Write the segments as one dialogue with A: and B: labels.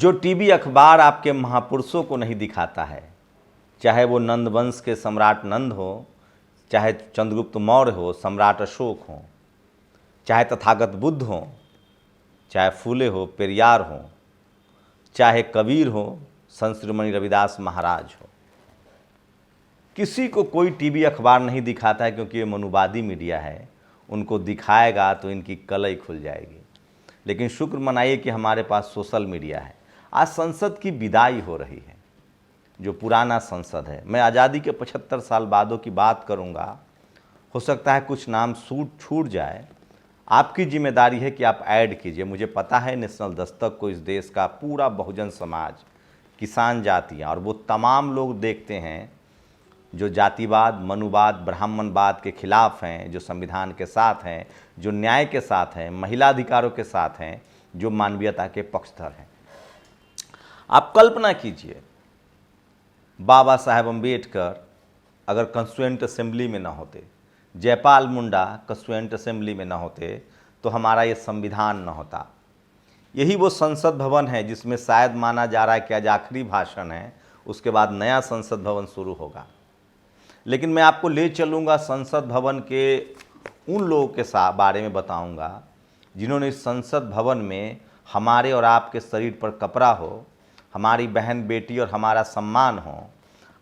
A: जो टीवी अखबार आपके महापुरुषों को नहीं दिखाता है, चाहे वो नंद वंश के सम्राट नंद हो, चाहे चंद्रगुप्त मौर्य हो, सम्राट अशोक हो, चाहे तथागत बुद्ध हो, चाहे फूले हो, पेरियार हो, चाहे कबीर हो, संत शिरोमणि रविदास महाराज हो, किसी को कोई टीवी अखबार नहीं दिखाता है, क्योंकि ये मनुवादी मीडिया है। उनको दिखाएगा तो इनकी कलई खुल जाएगी। लेकिन शुक्र मनाइए कि हमारे पास सोशल मीडिया है। आज संसद की विदाई हो रही है, जो पुराना संसद है। मैं आज़ादी के 75 साल बादों की बात करूंगा। हो सकता है कुछ नाम छूट जाए। आपकी जिम्मेदारी है कि आप ऐड कीजिए। मुझे पता है नेशनल दस्तक को इस देश का पूरा बहुजन समाज, किसान जातियाँ और वो तमाम लोग देखते हैं जो जातिवाद, मनुवाद, ब्राह्मणवाद के खिलाफ हैं, जो संविधान के साथ हैं, जो न्याय के साथ हैं, महिला अधिकारों के साथ हैं, जो मानवीयता के पक्षधर हैं। आप कल्पना कीजिए, बाबा साहेब अम्बेडकर अगर कॉन्स्टिट्यूएंट असेंबली में ना होते, जयपाल मुंडा कॉन्स्टिट्यूएंट असेंबली में ना होते, तो हमारा ये संविधान ना होता। यही वो संसद भवन है जिसमें शायद माना जा रहा है कि आज आखिरी भाषण है, उसके बाद नया संसद भवन शुरू होगा। लेकिन मैं आपको ले चलूँगा संसद भवन के उन लोगों के साथ बारे में बताऊँगा जिन्होंने इस संसद भवन में हमारे और आपके शरीर पर कपड़ा हो, हमारी बहन बेटी और हमारा सम्मान हो,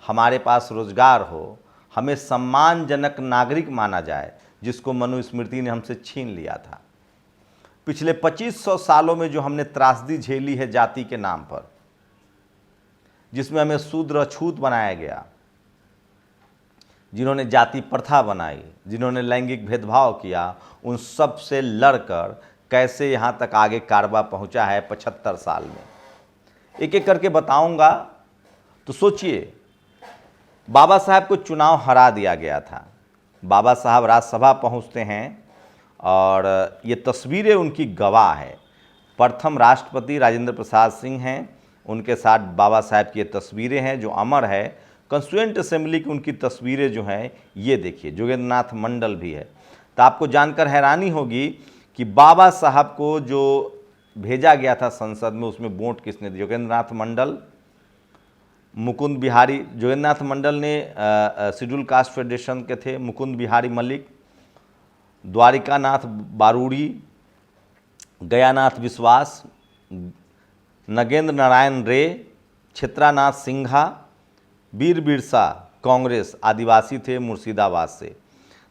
A: हमारे पास रोजगार हो, हमें सम्मानजनक नागरिक माना जाए, जिसको मनुस्मृति ने हमसे छीन लिया था। पिछले 2500 सालों में जो हमने त्रासदी झेली है जाति के नाम पर, जिसमें हमें शूद्र अछूत बनाया गया, जिन्होंने जाति प्रथा बनाई, जिन्होंने लैंगिक भेदभाव किया, उन सब से लड़कर कैसे यहाँ तक आगे कारवा पहुँचा है 75 साल में, एक एक करके बताऊंगा। तो सोचिए, बाबा साहब को चुनाव हरा दिया गया था। बाबा साहब राज्यसभा पहुँचते हैं और ये तस्वीरें उनकी गवाह है। प्रथम राष्ट्रपति राजेंद्र प्रसाद सिंह हैं, उनके साथ बाबा साहब की ये तस्वीरें हैं जो अमर है। कॉन्स्टिट्यूएंट असेंबली की उनकी तस्वीरें जो हैं ये देखिए, जोगेंद्रनाथ मंडल भी है। तो आपको जानकर हैरानी होगी कि बाबा साहब को जो भेजा गया था संसद में, उसमें वोट किसने दिया? जोगेंद्रनाथ मंडल, मुकुंद बिहारी, जोगेंद्रनाथ मंडल ने शेड्यूल कास्ट फेडरेशन के थे, मुकुंद बिहारी मलिक, द्वारिकानाथ बारूड़ी, गयानाथ विश्वास, नगेंद्र नारायण रे, क्षेत्रानाथ सिंघा, वीर बिरसा कांग्रेस आदिवासी थे मुर्शिदाबाद से।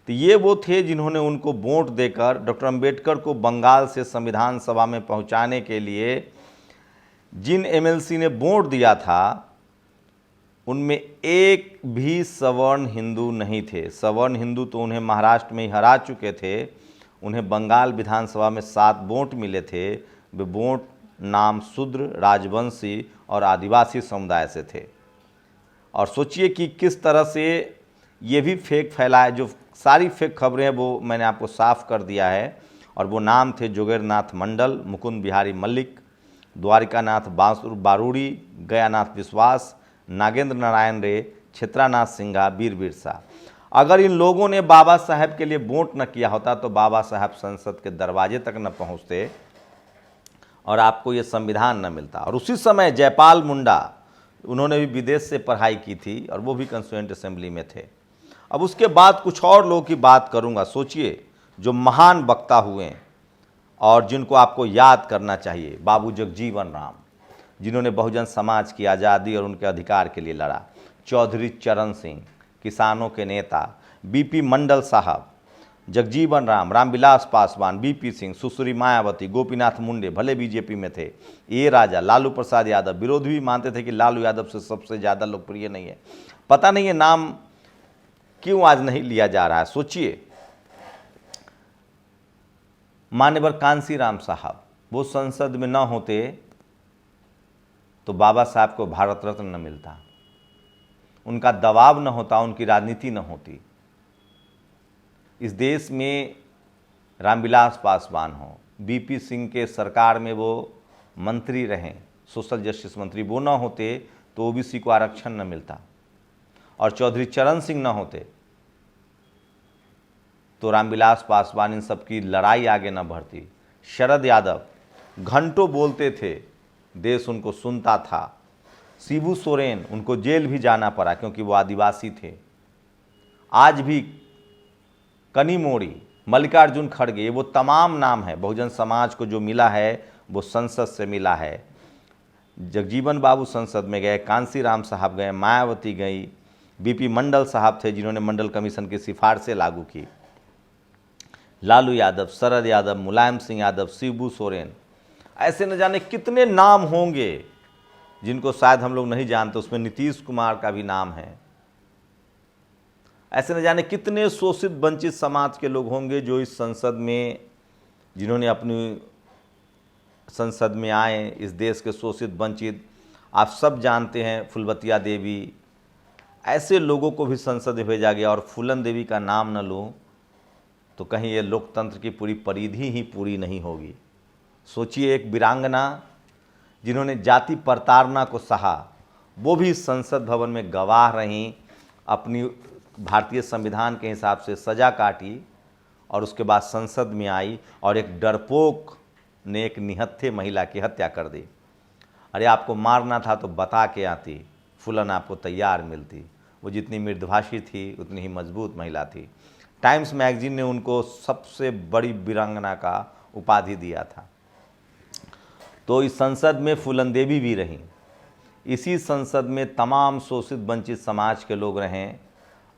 A: तो ये वो थे जिन्होंने उनको वोट देकर डॉक्टर अंबेडकर को बंगाल से संविधान सभा में पहुंचाने के लिए जिन एमएलसी ने वोट दिया था, उनमें एक भी सवर्ण हिंदू नहीं थे। सवर्ण हिंदू तो उन्हें महाराष्ट्र में ही हरा चुके थे। उन्हें बंगाल विधानसभा में 7 वोट मिले थे। वे वोट नाम शूद्र, राजवंशी और आदिवासी समुदाय से थे। और सोचिए कि किस तरह से ये भी फेक फैला है। जो सारी फेक खबरें हैं वो मैंने आपको साफ कर दिया है। और वो नाम थे जोगेंद्रनाथ मंडल, मुकुंद बिहारी मल्लिक, द्वारिकानाथ बारूड़ी, गयानाथ विश्वास, नागेंद्र नारायण रे, क्षेत्रानाथ सिंघा, वीर बिरसा। अगर इन लोगों ने बाबा साहब के लिए वोट न किया होता तो बाबा साहब संसद के दरवाजे तक न पहुंचते और आपको ये संविधान न मिलता। और उसी समय जयपाल मुंडा, उन्होंने भी विदेश से पढ़ाई की थी और वो भी कॉन्स्टिट्यूएंट असेंबली में थे। अब उसके बाद कुछ और लोगों की बात करूंगा। सोचिए, जो महान वक्ता हुए और जिनको आपको याद करना चाहिए, बाबू जगजीवन राम, जिन्होंने बहुजन समाज की आज़ादी और उनके अधिकार के लिए लड़ा। चौधरी चरण सिंह, किसानों के नेता। बीपी मंडल साहब, जगजीवन राम, रामविलास पासवान, बीपी सिंह, सुश्री मायावती, गोपीनाथ मुंडे, भले बीजेपी में थे। ए राजा, लालू प्रसाद यादव। विरोधी भी मानते थे कि लालू यादव से सबसे ज़्यादा लोकप्रिय नहीं है। पता नहीं ये नाम क्यों आज नहीं लिया जा रहा है। सोचिए, मान्यवर कांसीराम साहब, वो संसद में न होते तो बाबा साहब को भारत रत्न न मिलता, उनका दबाव न होता, उनकी राजनीति न होती। इस देश में रामविलास पासवान हो, बीपी सिंह के सरकार में वो मंत्री रहें, सोशल जस्टिस मंत्री, वो न होते तो ओबीसी को आरक्षण न मिलता। और चौधरी चरण सिंह न होते तो रामविलास पासवान इन सब की लड़ाई आगे न बढ़ती। शरद यादव घंटों बोलते थे देश उनको सुनता था। शिबू सोरेन, उनको जेल भी जाना पड़ा क्योंकि वो आदिवासी थे। आज भी कनिमोड़ी, मल्लिकार्जुन खड़गे, वो तमाम नाम है बहुजन समाज को जो मिला है वो संसद से मिला है। जगजीवन बाबू संसद में गए, कांसीराम साहब गए, मायावती गई, बीपी मंडल साहब थे जिन्होंने मंडल कमीशन की सिफारिशें लागू की, लालू यादव, शरद यादव, मुलायम सिंह यादव, शिबू सोरेन, ऐसे न जाने कितने नाम होंगे जिनको शायद हम लोग नहीं जानते। उसमें नीतीश कुमार का भी नाम है। ऐसे न जाने कितने शोषित वंचित समाज के लोग होंगे जो इस संसद में, जिन्होंने अपनी संसद में आए, इस देश के शोषित वंचित, आप सब जानते हैं फुलवतिया देवी, ऐसे लोगों को भी संसद में भेजा गया। और फूलन देवी का नाम न लूँ तो कहीं ये लोकतंत्र की पूरी परिधि ही पूरी नहीं होगी। सोचिए, एक वीरांगना जिन्होंने जाति प्रताड़ना को सहा, वो भी संसद भवन में गवाह रहीं, अपनी भारतीय संविधान के हिसाब से सज़ा काटी और उसके बाद संसद में आई और एक डरपोक ने एक निहत्थे महिला की हत्या कर दी। अरे आपको मारना था तो बता के आती, फूलन आपको तैयार मिलती। वो जितनी मृदुभाषी थी उतनी ही मजबूत महिला थी। टाइम्स मैगजीन ने उनको सबसे बड़ी वीरांगना का उपाधि दिया था। तो इस संसद में फूलन देवी भी रहीं, इसी संसद में तमाम शोषित वंचित समाज के लोग रहें।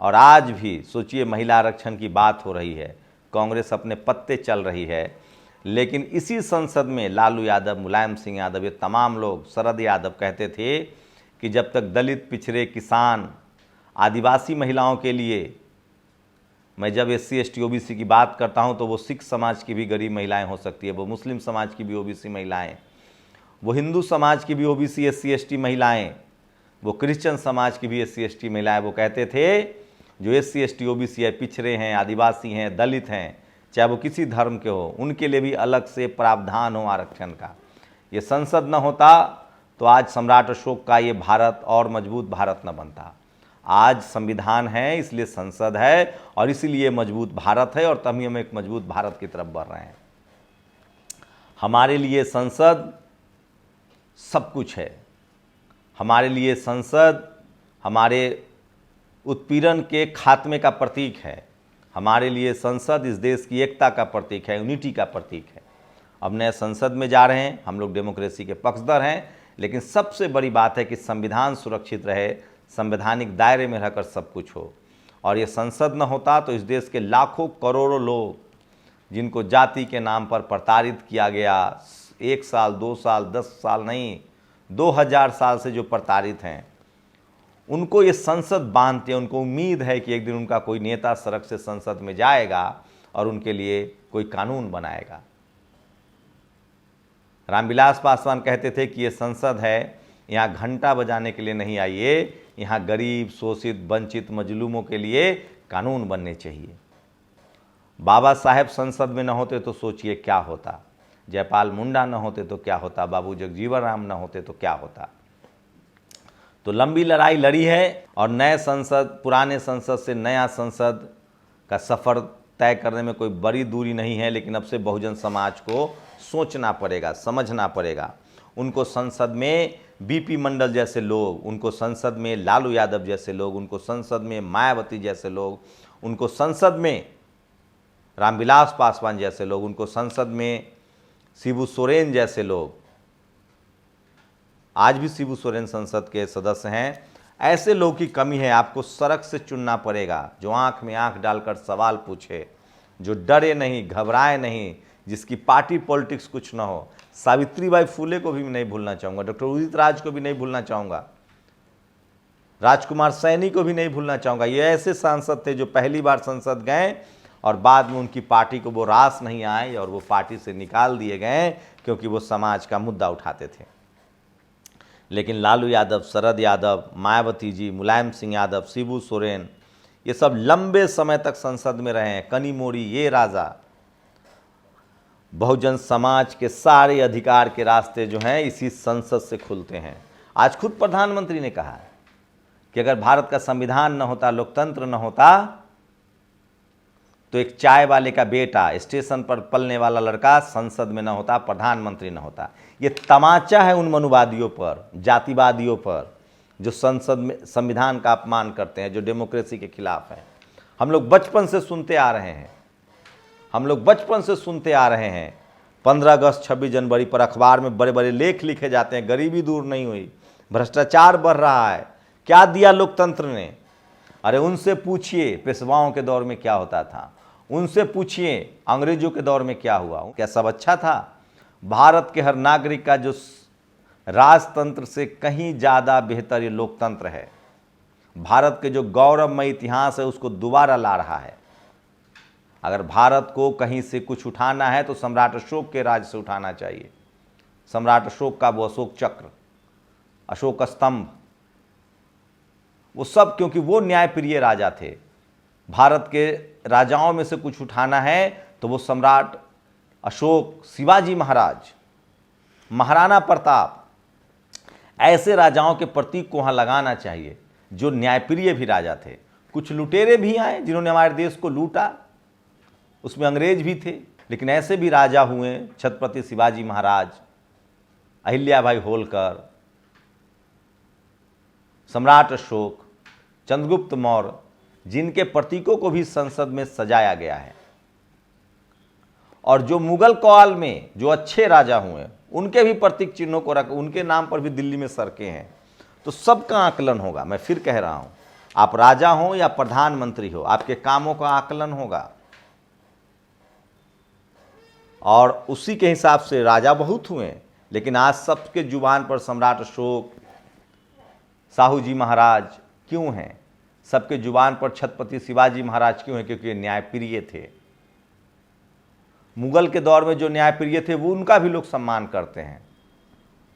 A: और आज भी सोचिए, महिला आरक्षण की बात हो रही है, कांग्रेस अपने पत्ते चल रही है, लेकिन इसी संसद में लालू यादव, मुलायम सिंह यादव, ये तमाम लोग, शरद यादव कहते थे कि जब तक दलित, पिछड़े, किसान, आदिवासी महिलाओं के लिए, मैं जब SC ST OBC की बात करता हूं तो वो सिख समाज की भी गरीब महिलाएं हो सकती है, वो मुस्लिम समाज की भी OBC महिलाएं, वो हिंदू समाज की भी OBC SC ST महिलाएं, वो क्रिश्चियन समाज की भी SC ST महिलाएं, वो कहते थे जो SC ST OBC है, पिछड़े हैं, आदिवासी हैं, दलित हैं, चाहे वो किसी धर्म के हो, उनके लिए भी अलग से प्रावधान हो आरक्षण का। ये संसद न होता तो आज सम्राट अशोक का ये भारत और मजबूत भारत न बनता। आज संविधान है, इसलिए संसद है और इसीलिए मजबूत भारत है, और तभी हम एक मजबूत भारत की तरफ बढ़ रहे हैं। हमारे लिए संसद सब कुछ है। हमारे लिए संसद हमारे उत्पीड़न के खात्मे का प्रतीक है। हमारे लिए संसद इस देश की एकता का प्रतीक है, यूनिटी का प्रतीक है। अब नए संसद में जा रहे हैं, हम लोग डेमोक्रेसी के पक्षधर हैं, लेकिन सबसे बड़ी बात है कि संविधान सुरक्षित रहे, संवैधानिक दायरे में रहकर सब कुछ हो। और ये संसद न होता तो इस देश के लाखों करोड़ों लोग जिनको जाति के नाम पर प्रताड़ित किया गया, 1 साल 2 साल 10 साल नहीं 2000 साल से जो प्रताड़ित हैं, उनको ये संसद बांधते हैं। उनको उम्मीद है कि एक दिन उनका कोई नेता सड़क से संसद में जाएगा और उनके लिए कोई कानून बनाएगा। रामविलास पासवान कहते थे कि ये संसद है, यहाँ घंटा बजाने के लिए नहीं आइए, यहाँ गरीब, शोषित, वंचित, मजलूमों के लिए कानून बनने चाहिए। बाबा साहेब संसद में न होते तो सोचिए क्या होता, जयपाल मुंडा न होते तो क्या होता, बाबू जगजीवन राम न होते तो क्या होता। तो लंबी लड़ाई लड़ी है और नए संसद, पुराने संसद से नया संसद का सफ़र तय करने में कोई बड़ी दूरी नहीं है, लेकिन अब से बहुजन समाज को सोचना पड़ेगा, समझना पड़ेगा। उनको संसद में बीपी मंडल जैसे लोग, उनको संसद में लालू यादव जैसे लोग, उनको संसद में मायावती जैसे लोग, उनको संसद में रामविलास पासवान जैसे लोग, उनको संसद में शिबू सोरेन जैसे लोग, आज भी शिबू सोरेन संसद के सदस्य हैं, ऐसे लोग की कमी है। आपको सड़क से चुनना पड़ेगा, जो आंख में आंख डालकर सवाल पूछे, जो डरे नहीं, घबराए नहीं, जिसकी पार्टी पॉलिटिक्स कुछ ना हो। सावित्रीबाई फुले को भी नहीं भूलना चाहूँगा, डॉक्टर उदित राज को भी नहीं भूलना चाहूँगा, राजकुमार सैनी को भी नहीं भूलना चाहूँगा। ये ऐसे सांसद थे जो पहली बार संसद गए और बाद में उनकी पार्टी को वो रास नहीं आए और वो पार्टी से निकाल दिए गए क्योंकि वो समाज का मुद्दा उठाते थे। लेकिन लालू यादव, शरद यादव, मायावती जी, मुलायम सिंह यादव, शिबू सोरेन, ये सब लंबे समय तक संसद में रहे हैं। कनिमोड़ी, ये राजा, बहुजन समाज के सारे अधिकार के रास्ते जो हैं इसी संसद से खुलते हैं। आज खुद प्रधानमंत्री ने कहा है कि अगर भारत का संविधान न होता, लोकतंत्र न होता, तो एक चाय वाले का बेटा, स्टेशन पर पलने वाला लड़का संसद में न होता, प्रधानमंत्री न होता। ये तमाचा है उन मनुवादियों पर, जातिवादियों पर, जो संसद में संविधान का अपमान करते हैं, जो डेमोक्रेसी के खिलाफ हैं। हम लोग बचपन से सुनते आ रहे हैं, 15 अगस्त 26 जनवरी पर अखबार में बड़े बड़े लेख लिखे जाते हैं, गरीबी दूर नहीं हुई, भ्रष्टाचार बढ़ रहा है, क्या दिया लोकतंत्र ने। अरे उनसे पूछिए पेशवाओं के दौर में क्या होता था, उनसे पूछिए अंग्रेजों के दौर में क्या हुआ, क्या सब अच्छा था। भारत के हर नागरिक का जो राजतंत्र से कहीं ज़्यादा बेहतर ये लोकतंत्र है। भारत के जो गौरवमय इतिहास है उसको दोबारा ला रहा है। अगर भारत को कहीं से कुछ उठाना है तो सम्राट अशोक के राज से उठाना चाहिए। सम्राट अशोक का वो अशोक चक्र, अशोक स्तंभ, वो सब, क्योंकि वो न्यायप्रिय राजा थे। भारत के राजाओं में से कुछ उठाना है तो वो सम्राट अशोक, शिवाजी महाराज, महाराणा प्रताप, ऐसे राजाओं के प्रतीक को वहाँ लगाना चाहिए जो न्यायप्रिय भी राजा थे। कुछ लुटेरे भी आए जिन्होंने हमारे देश को लूटा, उसमें अंग्रेज भी थे, लेकिन ऐसे भी राजा हुए, छत्रपति शिवाजी महाराज, अहिल्याबाई होलकर, सम्राट अशोक, चंद्रगुप्त मौर्य, जिनके प्रतीकों को भी संसद में सजाया गया है। और जो मुगल काल में जो अच्छे राजा हुए उनके भी प्रतीक चिन्हों को रख, उनके नाम पर भी दिल्ली में सड़कें हैं। तो सबका आकलन होगा। मैं फिर कह रहा हूं, आप राजा हो या प्रधानमंत्री हो, आपके कामों का आकलन होगा और उसी के हिसाब से राजा बहुत हुए। लेकिन आज सबके जुबान पर सम्राट अशोक, साहू जी महाराज क्यों हैं? सबके जुबान पर छत्रपति शिवाजी महाराज क्यों हैं? क्योंकि ये न्यायप्रिय थे। मुगल के दौर में जो न्यायप्रिय थे वो उनका भी लोग सम्मान करते हैं।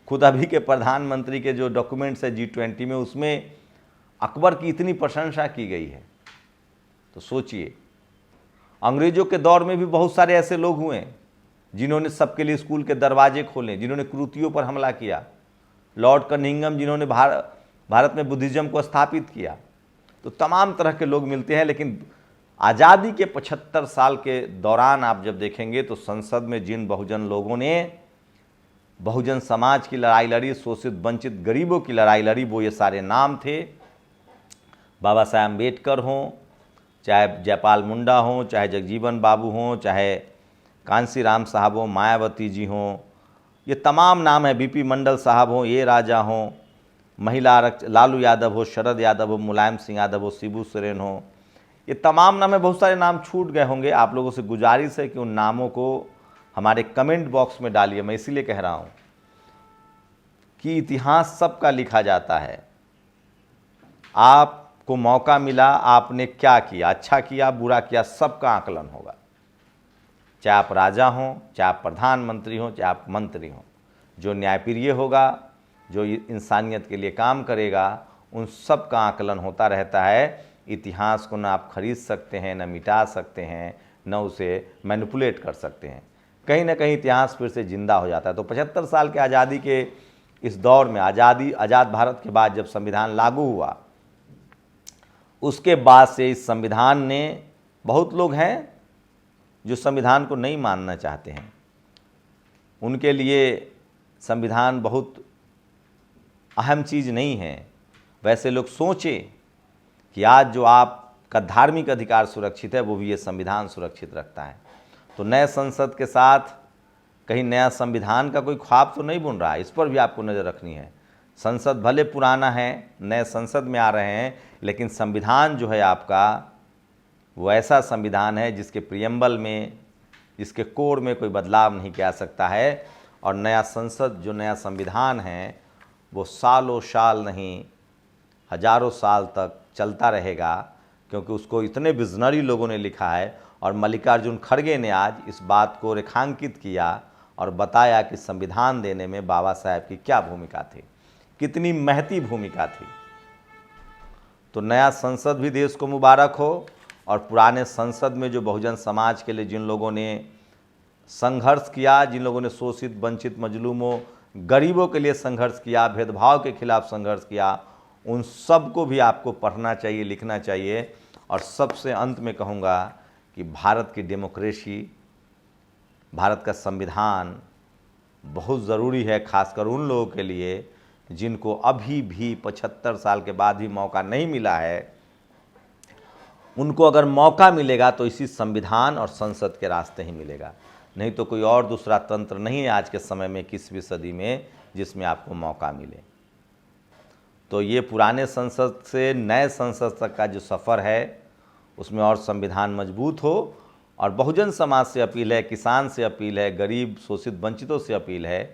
A: खुद अभी के प्रधानमंत्री के जो डॉक्यूमेंट्स है G20 में, उसमें अकबर की इतनी प्रशंसा की गई है। तो सोचिए, अंग्रेजों के दौर में भी बहुत सारे ऐसे लोग हुए जिन्होंने सबके लिए स्कूल के दरवाजे खोले, जिन्होंने क्रूतियों पर हमला किया। लॉर्ड कनिंघम जिन्होंने भारत में बुद्धिज्म को स्थापित किया। तो तमाम तरह के लोग मिलते हैं। लेकिन आज़ादी के 75 साल के दौरान आप जब देखेंगे तो संसद में जिन बहुजन लोगों ने बहुजन समाज की लड़ाई लड़ी, शोषित वंचित गरीबों की लड़ाई लड़ी, वो ये सारे नाम थे। बाबा साहेब अम्बेडकर हों, चाहे जयपाल मुंडा हों, चाहे जगजीवन बाबू हों, चाहे कांसी राम साहब हों, मायावती जी हों, ये तमाम नाम है, बीपी मंडल साहब हों, ये राजा हों, महिला आरक्षण, लालू यादव हो, शरद यादव हो, मुलायम सिंह यादव हो, शिबू सोरेन हो, ये तमाम नाम है। बहुत सारे नाम छूट गए होंगे। आप लोगों से गुजारिश है कि उन नामों को हमारे कमेंट बॉक्स में डालिए। मैं इसीलिए कह रहा हूँ कि इतिहास सबका लिखा जाता है। आपको मौका मिला, आपने क्या किया, अच्छा किया, बुरा किया, सबका आकलन होगा। चाहे आप राजा हों, चाहे आप प्रधानमंत्री हों, चाहे आप मंत्री हों, जो न्यायप्रिय होगा, जो इंसानियत के लिए काम करेगा, उन सब का आकलन होता रहता है। इतिहास को न आप खरीद सकते हैं, न मिटा सकते हैं, न उसे मैनिपुलेट कर सकते हैं। कहीं ना कहीं इतिहास फिर से जिंदा हो जाता है। तो 75 साल के आज़ादी के इस दौर में, आज़ाद भारत के बाद जब संविधान लागू हुआ, उसके बाद से इस संविधान ने, बहुत लोग हैं जो संविधान को नहीं मानना चाहते हैं, उनके लिए संविधान बहुत अहम चीज़ नहीं है। वैसे लोग सोचें कि आज जो आपका धार्मिक अधिकार सुरक्षित है, वो भी ये संविधान सुरक्षित रखता है। तो नए संसद के साथ कहीं नया संविधान का कोई ख्वाब तो नहीं बुन रहा है, इस पर भी आपको नज़र रखनी है। संसद भले पुराना है, नए संसद में आ रहे हैं, लेकिन संविधान जो है आपका, वो ऐसा संविधान है जिसके प्रियम्बल में, जिसके कोड में कोई बदलाव नहीं किया सकता है। और नया संसद, जो नया संविधान है, वो सालों साल नहीं, हजारों साल तक चलता रहेगा, क्योंकि उसको इतने विजनरी लोगों ने लिखा है। और मल्लिकार्जुन खड़गे ने आज इस बात को रेखांकित किया और बताया कि संविधान देने में बाबा साहेब की क्या भूमिका थी, कितनी महती भूमिका थी। तो नया संसद भी देश को मुबारक हो। और पुराने संसद में जो बहुजन समाज के लिए जिन लोगों ने संघर्ष किया, जिन लोगों ने शोषित वंचित मजलूमों गरीबों के लिए संघर्ष किया, भेदभाव के खिलाफ संघर्ष किया, उन सब को भी आपको पढ़ना चाहिए, लिखना चाहिए। और सबसे अंत में कहूँगा कि भारत की डेमोक्रेसी, भारत का संविधान बहुत ज़रूरी है, खासकर उन लोगों के लिए जिनको अभी भी 75 साल के बाद भी मौका नहीं मिला है। उनको अगर मौका मिलेगा तो इसी संविधान और संसद के रास्ते ही मिलेगा, नहीं तो कोई और दूसरा तंत्र नहीं है आज के समय में 21वीं सदी में जिसमें आपको मौका मिले। तो ये पुराने संसद से नए संसद तक का जो सफ़र है उसमें और संविधान मजबूत हो, और बहुजन समाज से अपील है, किसान से अपील है, गरीब शोषित वंचितों से अपील है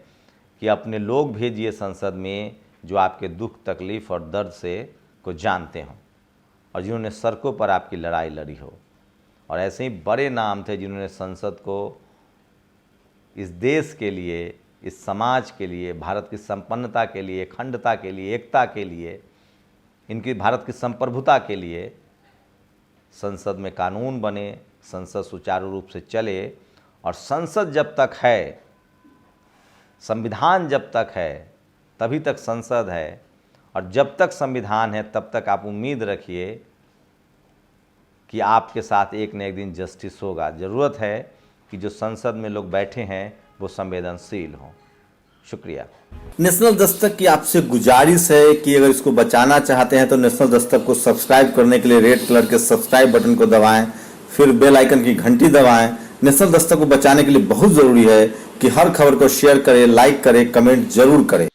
A: कि अपने लोग भेजिए संसद में जो आपके दुख तकलीफ़ और दर्द से को जानते हों और जिन्होंने सड़कों पर आपकी लड़ाई लड़ी हो। और ऐसे ही बड़े नाम थे जिन्होंने संसद को इस देश के लिए, इस समाज के लिए, भारत की संपन्नता के लिए, अखंडता के लिए, एकता के लिए, इनकी भारत की संप्रभुता के लिए संसद में कानून बने, संसद सुचारू रूप से चले। और संसद जब तक है, संविधान जब तक है, तभी तक संसद है, और जब तक संविधान है तब तक आप उम्मीद रखिए कि आपके साथ एक न एक दिन जस्टिस होगा। ज़रूरत है कि जो संसद में लोग बैठे हैं वो संवेदनशील हों। शुक्रिया।
B: नेशनल दस्तक की आपसे गुजारिश है कि अगर इसको बचाना चाहते हैं तो नेशनल दस्तक को सब्सक्राइब करने के लिए रेड कलर के सब्सक्राइब बटन को दबाएं, फिर बेल आइकन की घंटी दबाएं। नेशनल दस्तक को बचाने के लिए बहुत ज़रूरी है कि हर खबर को शेयर करें, लाइक करें, कमेंट जरूर करें।